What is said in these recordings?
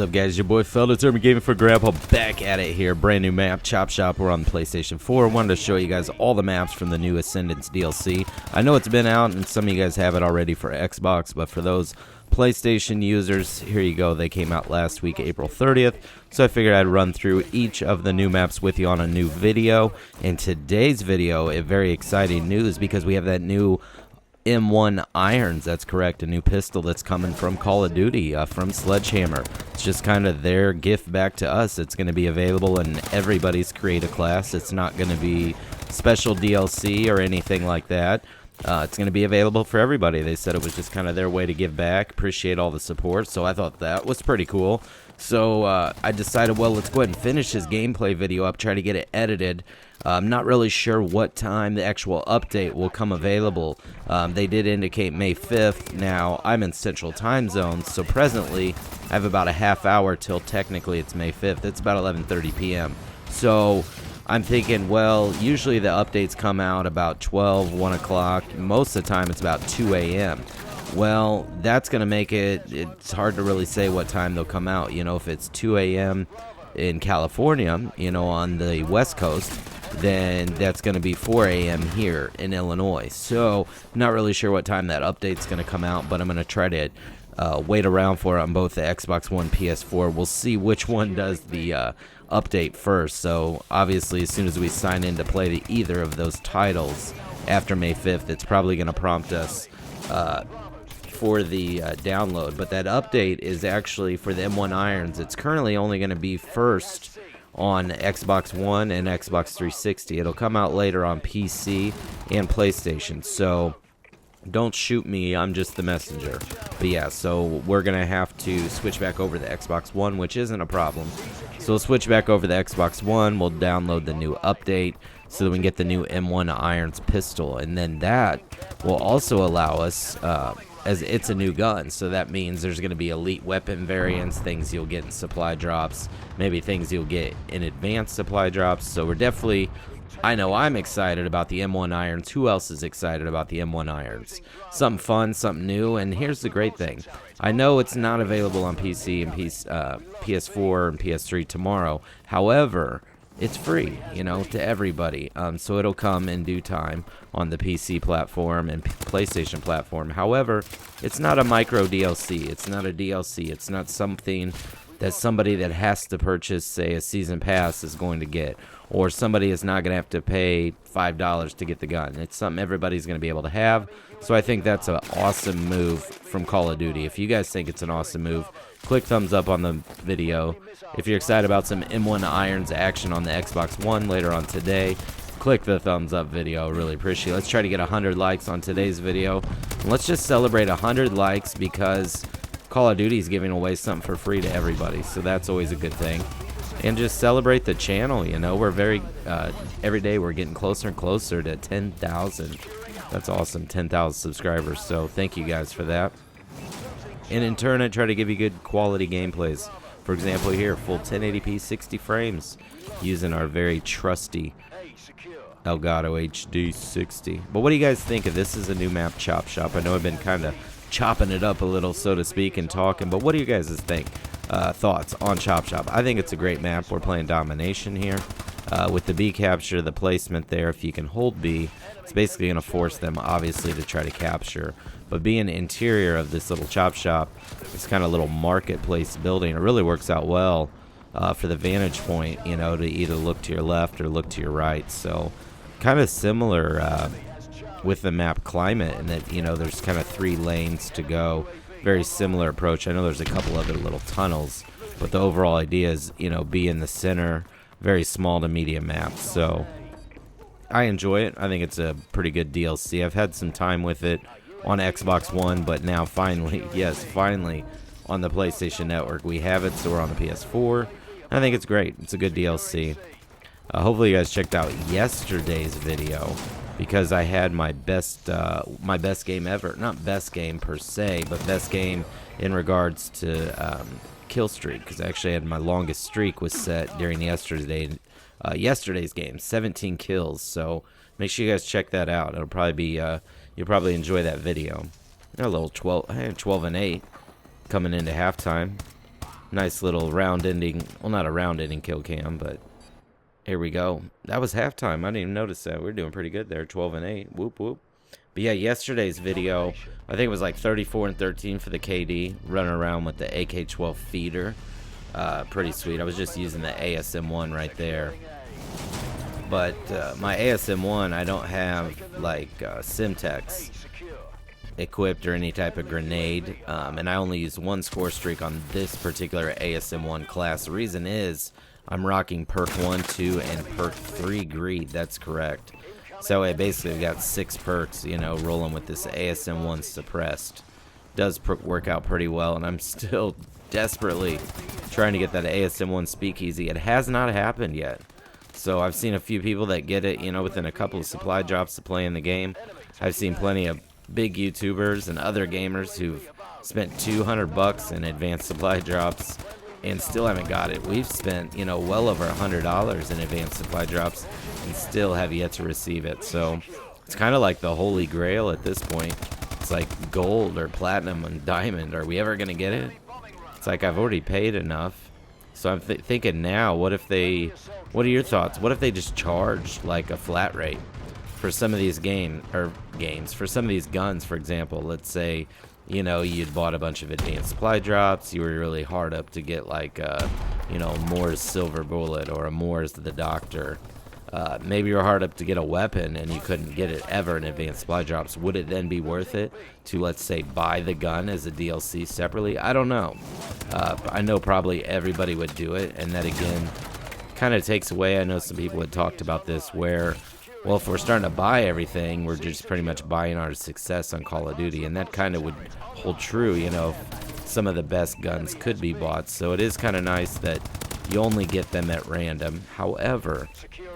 up, guys? Your boy Felder, Determined Gaming for Grandpa, back at it here. Brand new map, Chop Shop. We're on the PlayStation 4. Wanted to show you guys all the maps from the new Ascendance DLC. I know it's been out, and some of you guys have it already for Xbox, but for those PlayStation users, here you go. They came out last week, April 30th, so I figured I'd run through each of the new maps with you on a new video. In today's video, a very exciting news because we have that new M1 irons. That's correct, a new pistol that's coming from Call of Duty, from Sledgehammer. It's just kind of their gift back to us. It's going to be available in everybody's creator class. It's not going to be special DLC or anything like that. It's going to be available for everybody. They said it was just kind of their way to give back, appreciate all the support, so I thought that was pretty cool. So I decided, well, let's go ahead and finish this gameplay video up, try to get it edited. I'm not really sure what time the actual update will come available. They did indicate May 5th. Now, I'm in Central Time Zone, so presently I have about a half hour till technically it's May 5th. It's about 11:30 p.m. So I'm thinking, well, usually the updates come out about 12, 1 o'clock. Most of the time it's about 2 a.m. Well, that's going to make it's hard to really say what time they'll come out. You know, if it's 2 a.m. in California, you know, on the West Coast, then that's going to be 4 a.m. here in Illinois. So, not really sure what time that update's going to come out, but I'm going to try to wait around for it on both the Xbox One, PS4. We'll see which one does the update first. So, obviously, as soon as we sign in to play either of those titles after May 5th, it's probably going to prompt us for the download. But that update is actually for the M1 irons. It's currently only going to be first on Xbox One and Xbox 360. It'll come out later on PC and PlayStation. So don't shoot me, I'm just the messenger. But yeah, so we're gonna have to switch back over to the Xbox One, which isn't a problem. So we'll switch back over to the Xbox One. We'll download the new update so that we can get the new M1 irons pistol, and then that will also allow us, as it's a new gun, so that means there's going to be elite weapon variants, things you'll get in supply drops, maybe things you'll get in advanced supply drops. So we're definitely, I know I'm excited about the M1 irons. Who else is excited about the M1 irons? Something fun, something new. And here's the great thing, I know it's not available on PC and PS4 and PS3 tomorrow. However, it's free, you know, to everybody. So it'll come in due time on the PC platform and PlayStation platform. However, it's not a micro DLC. It's not a DLC. It's not something that somebody that has to purchase, say, a season pass is going to get. Or somebody is not going to have to pay $5 to get the gun. It's something everybody's going to be able to have. So I think that's an awesome move from Call of Duty. If you guys think it's an awesome move, click thumbs up on the video. If you're excited about some M1 irons action on the Xbox One later on today, click the thumbs up video. Really appreciate it. Let's try to get 100 likes on today's video. And let's just celebrate 100 likes because Call of Duty is giving away something for free to everybody. So that's always a good thing. And just celebrate the channel, you know. We're very, every day we're getting closer and closer to 10,000. That's awesome, 10,000 subscribers. So thank you guys for that. And in turn, I try to give you good quality gameplays. For example, here, full 1080p 60 frames using our very trusty Elgato HD 60. But what do you guys think of this? Is a new map, Chop Shop. I know I've been kind of chopping it up a little, so to speak, and talking, but what do you guys think? Thoughts on Chop Shop? I think it's a great map. We're playing Domination here. With the B capture, the placement there, if you can hold B, it's basically going to force them, obviously, to try to capture. But being the interior of this little Chop Shop, this kind of little marketplace building, it really works out well for the vantage point, you know, to either look to your left or look to your right. So kind of similar with the map Climate, and that, you know, there's kind of 3 lanes to go. Very similar approach. I know there's a couple other little tunnels, but the overall idea is, you know, be in the center. Very small to medium map. So I enjoy it. I think it's a pretty good DLC. I've had some time with it on Xbox One, but now finally, yes, finally on the PlayStation Network we have it, so we're on the PS4. I think it's great. It's a good DLC. Hopefully you guys checked out yesterday's video, because I had my best game ever. Not best game per se, but best game in regards to kill streak, because I actually had my longest streak was set during yesterday's game, 17 kills. So make sure you guys check that out. It'll probably be you'll probably enjoy that video. A little 12 and 8 coming into halftime. Nice little round ending, well, not a round ending kill cam, but here we go. That was halftime. I didn't even notice that. We're doing pretty good there, 12-8. Whoop whoop. But yeah, yesterday's video, I think it was like 34-13 for the KD, running around with the AK-12 feeder. Pretty sweet. I was just using the ASM-1 right there. But my ASM-1, I don't have like Simtex equipped or any type of grenade, and I only use one score streak on this particular ASM-1 class. The reason is I'm rocking perk 1, 2, and perk 3 greed. That's correct. So I basically got 6 perks, you know, rolling with this ASM-1 suppressed. Does work out pretty well, and I'm still desperately trying to get that ASM-1 speakeasy. It has not happened yet. So I've seen a few people that get it, you know, within a couple of supply drops to play in the game. I've seen plenty of big YouTubers and other gamers who've spent $200 in advanced supply drops and still haven't got it. We've spent, you know, well over $100 in advanced supply drops and still have yet to receive it. So it's kind of like the holy grail at this point. It's like gold or platinum and diamond. Are we ever going to get it? It's like I've already paid enough. So I'm thinking now, what are your thoughts? What if they just charged like a flat rate for some of these games, for some of these guns, for example? Let's say, you know, you'd bought a bunch of advanced supply drops, you were really hard up to get like you know, Moore's Silver Bullet or a Moore's the Doctor. Maybe you're hard up to get a weapon and you couldn't get it ever in advanced supply drops. Would it then be worth it to, let's say, buy the gun as a DLC separately? I don't know. I know probably everybody would do it, and that again kind of takes away, I know some people had talked about this, where, well, if we're starting to buy everything, we're just pretty much buying our success on Call of Duty, and that kind of would hold true, you know, some of the best guns could be bought. So it is kind of nice that you only get them at random. However,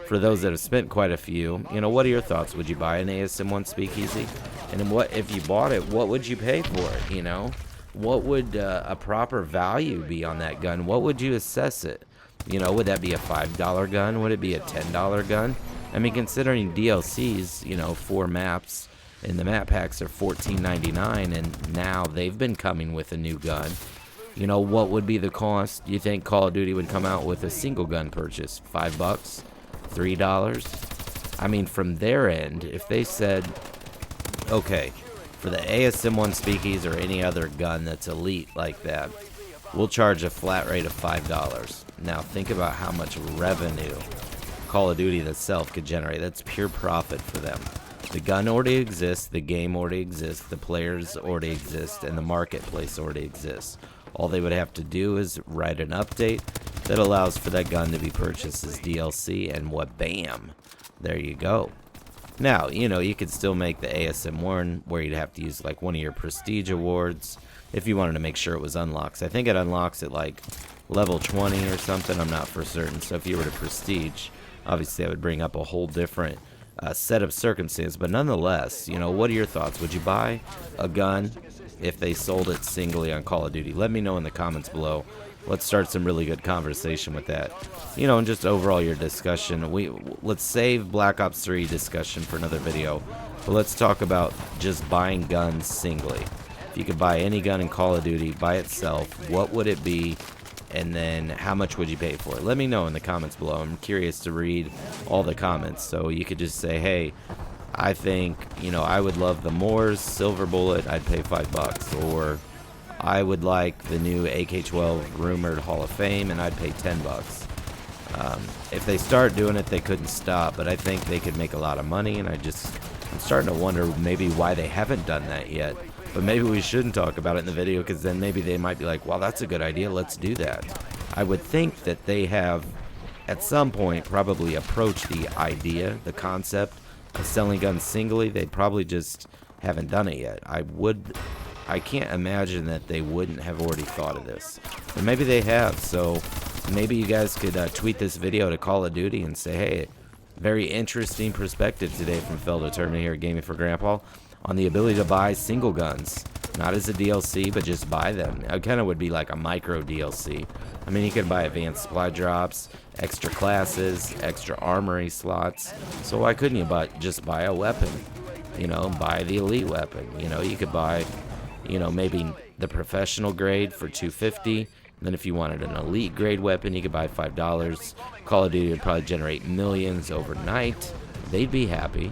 for those that have spent quite a few, you know, what are your thoughts? Would you buy an ASM-1 speakeasy? And then what, if you bought it, what would you pay for it, you know? What would a proper value be on that gun? What would you assess it? You know, would that be a $5 gun? Would it be a $10 gun? I mean, considering DLCs, you know, 4 maps and the map packs are $14.99, and now they've been coming with a new gun. You know, what would be the cost? Do you think Call of Duty would come out with a single gun purchase? $5? $3? I mean, from their end, if they said, okay, for the ASM-1 speakies or any other gun that's elite like that, we'll charge a flat rate of $5. Now, think about how much revenue Call of Duty itself could generate. That's pure profit for them. The gun already exists, the game already exists, the players already exist, and the marketplace already exists. All they would have to do is write an update that allows for that gun to be purchased as DLC, and what, bam, there you go. Now, you know, you could still make the ASM-1 where you'd have to use like one of your prestige awards if you wanted to make sure it was unlocked. I think it unlocks at like level 20 or something, I'm not for certain. So if you were to prestige, obviously that would bring up a whole different set of circumstances. But nonetheless, you know, what are your thoughts? Would you buy a gun if they sold it singly on Call of Duty? Let me know in the comments below. Let's start some really good conversation with that. You know, and just overall your discussion. Let's save Black Ops 3 discussion for another video. But let's talk about just buying guns singly. If you could buy any gun in Call of Duty by itself, what would it be? And then how much would you pay for it? Let me know in the comments below. I'm curious to read all the comments. So you could just say, hey, I think, you know, I would love the Moore's Silver Bullet, I'd pay $5. Or I would like the new AK-12 rumored Hall of Fame, and I'd pay $10. If they start doing it, they couldn't stop, but I think they could make a lot of money, and I'm starting to wonder maybe why they haven't done that yet. But maybe we shouldn't talk about it in the video, because then maybe they might be like, well, that's a good idea, let's do that. I would think that they have, at some point, probably approached the idea, the concept of selling guns singly. They probably just haven't done it yet. I can't imagine that they wouldn't have already thought of this. But maybe they have, so maybe you guys could tweet this video to Call of Duty and say, hey, very interesting perspective today from Felder Terminator here at Gaming for Grandpa on the ability to buy single guns. Not as a DLC, but just buy them. It kind of would be like a micro DLC. I mean, you could buy advanced supply drops, extra classes, extra armory slots. So why couldn't you just buy a weapon? You know, buy the elite weapon. You know, you could buy, you know, maybe the professional grade for $250 And then if you wanted an elite grade weapon, you could buy $5. Call of Duty would probably generate millions overnight. They'd be happy.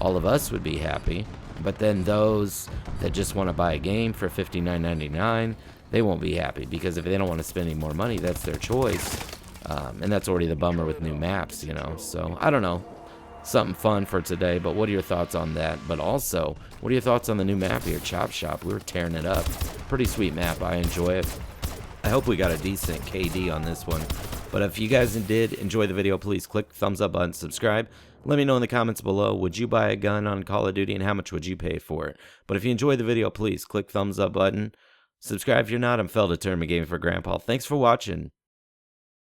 All of us would be happy. But then those that just want to buy a game for $59.99, they won't be happy, because if they don't want to spend any more money, that's their choice. And that's already the bummer with new maps, you know. So I don't know, something fun for today. But what are your thoughts on that? But also, what are your thoughts on the new map here, Chop Shop? We were tearing it up. Pretty sweet map. I enjoy it. I hope we got a decent KD on this one. But if you guys did enjoy the video, please click the thumbs up button, subscribe. Let me know in the comments below, would you buy a gun on Call of Duty, and how much would you pay for it? But if you enjoyed the video, please click thumbs up button. Subscribe if you're not. I'm Feldetermin Gaming for Grandpa. Thanks for watching.